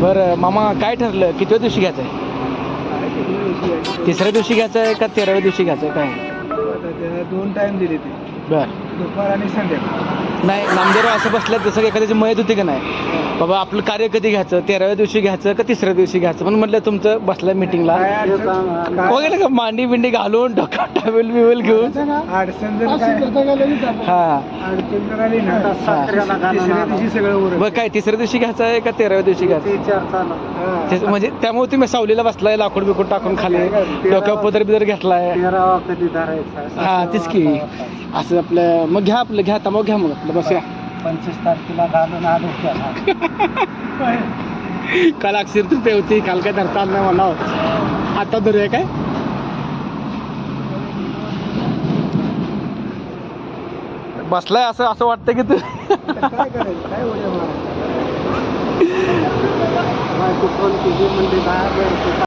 बरं मामा काय ठरलं कितव्या दिवशी घ्यायचं आहे? तिसऱ्या दिवशी घ्यायचं आहे का 13व्या दिवशी घ्यायचं आहे काय? 2 टाइम दिले ते, बरं. दुपार आणि संध्याकाळ. नाही नामदेवराव असं बसल्यात जसं एखाद्याची मयत होती का नाही बाबा आपलं कार्य कधी घ्यायचं 13व्या दिवशी घ्यायचं का तिसऱ्या दिवशी घ्यायचं म्हणून म्हटलं तुमचं बसल्या मिटिंगला वगैरे का मांडी बिंडी घालून डोक्यात टावेल बिवेल घेऊन अडचण जर काय हां अडचण जर आली ना तिसऱ्या दिवशी सगळं उरकतं. बरं काय तिसऱ्या दिवशी घ्यायचं आहे का 13व्या दिवशी घ्यायचं? हा. म्हणजे त्यामुळे तुम्ही सावलीला बसलाय लाकूड बिकूड टाकून खाली डोक्यावर पदर बिदर घेतलाय हा तेच की असं आपलं मग घ्या आपलं घ्या आता मग घ्या मग आपलं बस या 25 तारखेला घालून आलो काल अक्षर तृतीय होती काल काय धरता आलं नाही मला आता धरूया काय बसलाय असं असं वाटतं की तू काय करायचं काय उड्या मारायचं.